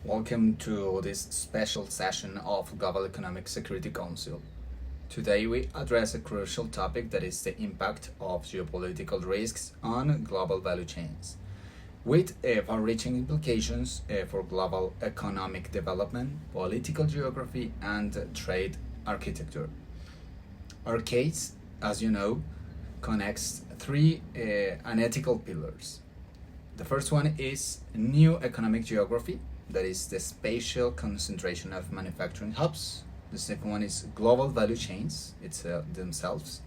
Welcome to this special session of Global Economic Security Council. Today we address a crucial topic that is the impact of geopolitical risks on global value chains, with far-reaching implications for global economic development, political geography, and trade architecture. Our case, as you know, connects three unethical pillars. The first one is new economic geography, that is the spatial concentration of manufacturing hubs. The second one is global value chains, themselves.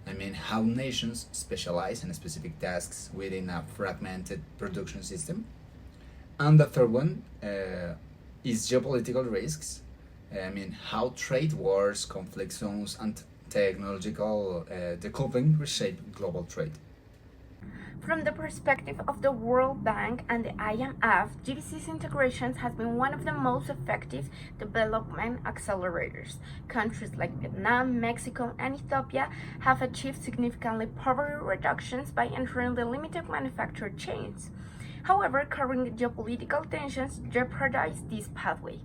I mean, how nations specialize in specific tasks within a fragmented production system. And the third one is geopolitical risks. I mean, how trade wars, conflict zones, and technological decoupling reshape global trade. From the perspective of the World Bank and the IMF, GDC's integration has been one of the most effective development accelerators. Countries like Vietnam, Mexico, and Ethiopia have achieved significantly poverty reductions by entering the limited manufacturing chains. However, current geopolitical tensions jeopardize this pathway.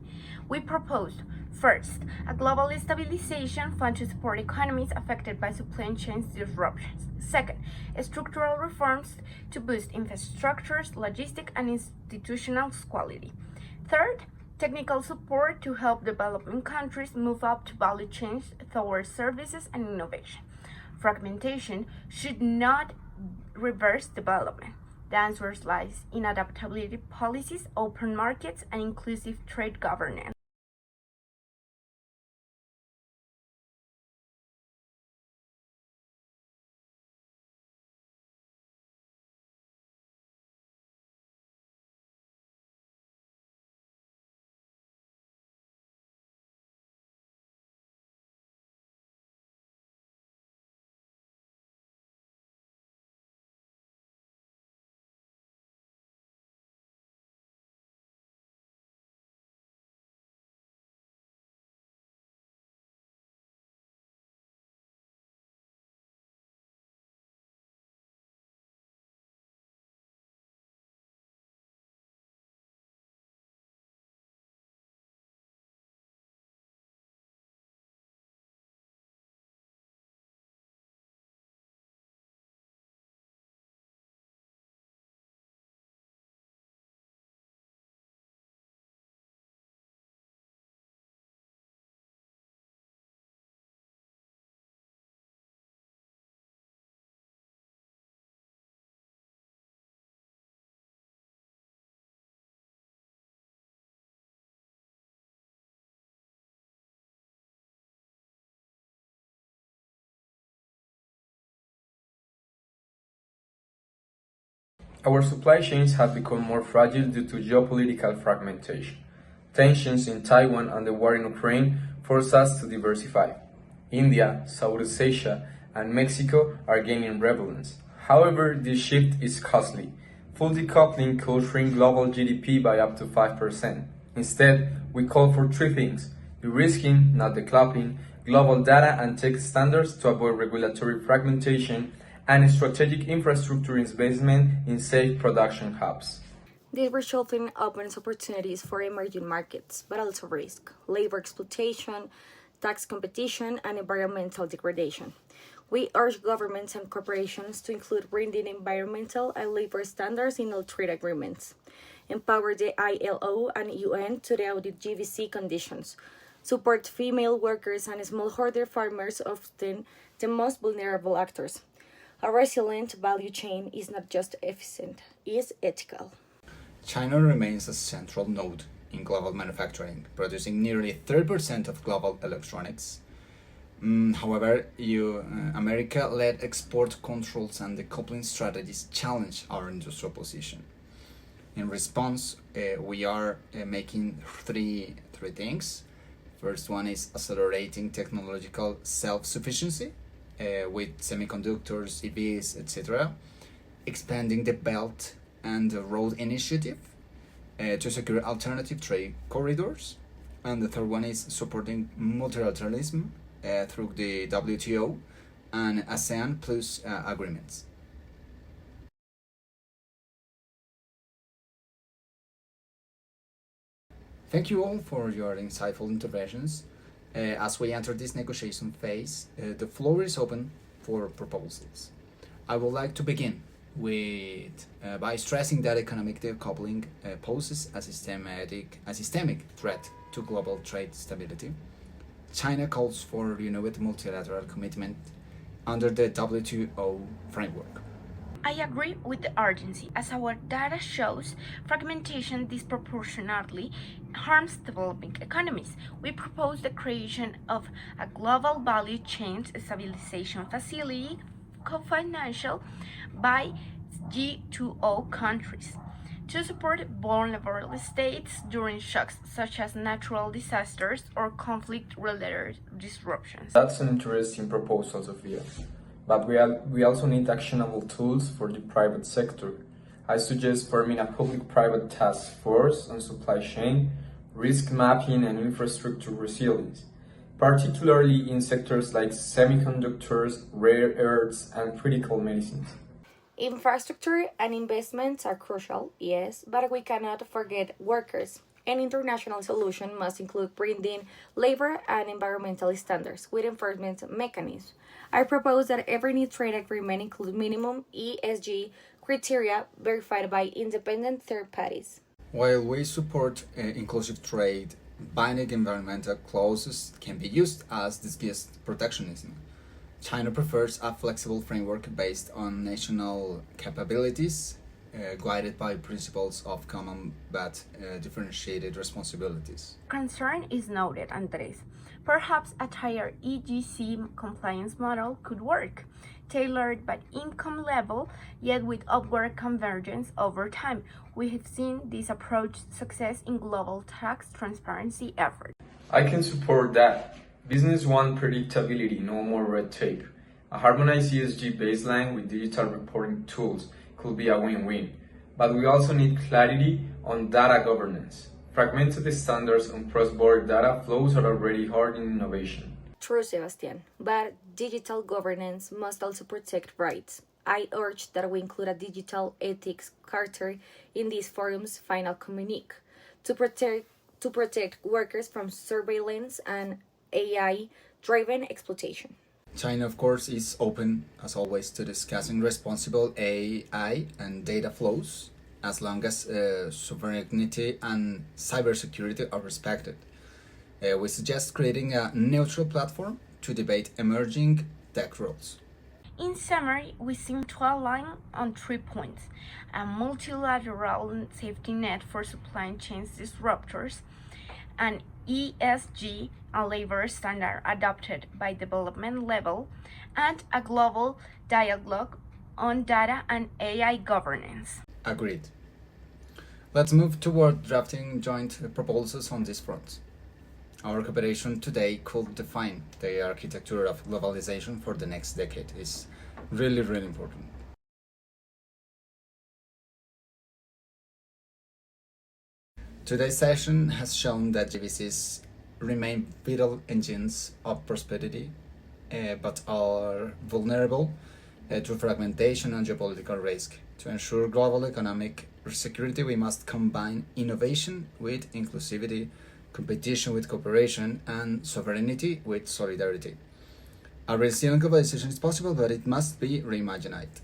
We proposed, first, a global stabilization fund to support economies affected by supply chain disruptions. Second, structural reforms to boost infrastructures, logistic, and institutional quality. Third, technical support to help developing countries move up to value chains towards services and innovation. Fragmentation should not reverse development. The answer lies in adaptability policies, open markets, and inclusive trade governance. Our supply chains have become more fragile due to geopolitical fragmentation. Tensions in Taiwan and the war in Ukraine force us to diversify. India, Southeast Asia, and Mexico are gaining relevance. However, this shift is costly. Full decoupling could shrink global GDP by up to 5%. Instead, we call for three things: de-risking, not decoupling, global data and tech standards to avoid regulatory fragmentation, and strategic infrastructure investment in safe production hubs. This reshuffling opens opportunities for emerging markets, but also risk, labor exploitation, tax competition, and environmental degradation. We urge governments and corporations to include binding environmental and labor standards in all trade agreements, empower the ILO and UN to audit GVC conditions, support female workers and smallholder farmers, often the most vulnerable actors. A resilient value chain is not just efficient, it is ethical. China remains a central node in global manufacturing, producing nearly 30% of global electronics. However, America-led export controls and decoupling strategies challenge our industrial position. In response, we are making three things. First one is accelerating technological self-sufficiency with semiconductors, EVs, etc. Expanding the Belt and Road Initiative to secure alternative trade corridors. And the third one is supporting multilateralism through the WTO and ASEAN Plus agreements. Thank you all for your insightful interventions. As we enter this negotiation phase, the floor is open for proposals. I would like to begin with by stressing that economic decoupling poses a systemic threat to global trade stability. China calls for renewed multilateral commitment under the WTO framework. I agree with the urgency, as our data shows fragmentation disproportionately harms developing economies. We propose the creation of a global value chain stabilization facility co-financial by G20 countries to support vulnerable states during shocks such as natural disasters or conflict-related disruptions. That's an interesting proposal, Sofia. But we also need actionable tools for the private sector. I suggest forming a public-private task force on supply chain, risk mapping, and infrastructure resilience, particularly in sectors like semiconductors, rare earths, and critical medicines. Infrastructure and investments are crucial, yes, but we cannot forget workers. An international solution must include bringing labor and environmental standards with enforcement mechanisms. I propose that every new trade agreement include minimum ESG criteria verified by independent third parties. While we support inclusive trade, binding environmental clauses can be used as disguised protectionism. China prefers a flexible framework based on national capabilities, guided by principles of common but differentiated responsibilities. Concern is noted, Andres. Perhaps a tighter EGC compliance model could work, tailored by income level, yet with upward convergence over time. We have seen this approach success in global tax transparency efforts. I can support that. Business want predictability, no more red tape. A harmonized ESG baseline with digital reporting tools could be a win-win. But we also need clarity on data governance. Fragmented standards on cross-border data flows are already hard in innovation. True, Sebastian, but digital governance must also protect rights. I urge that we include a digital ethics charter in this forum's final communique to protect workers from surveillance and AI-driven exploitation. China, of course, is open, as always, to discussing responsible AI and data flows, as long as sovereignty and cybersecurity are respected. We suggest creating a neutral platform to debate emerging tech roles. In summary, we seem to align on 3 points: a multilateral safety net for supply chain disruptors, an ESG and labor standard adopted by development level, and a global dialogue on data and AI governance. Agreed. Let's move toward drafting joint proposals on this front. Our cooperation today could define the architecture of globalization for the next decade. Is really, really important. Today's session has shown that GVCs remain vital engines of prosperity, but are vulnerable to fragmentation and geopolitical risk. To ensure global economic security, we must combine innovation with inclusivity, competition with cooperation, and sovereignty with solidarity. A resilient globalization is possible, but it must be reimagined.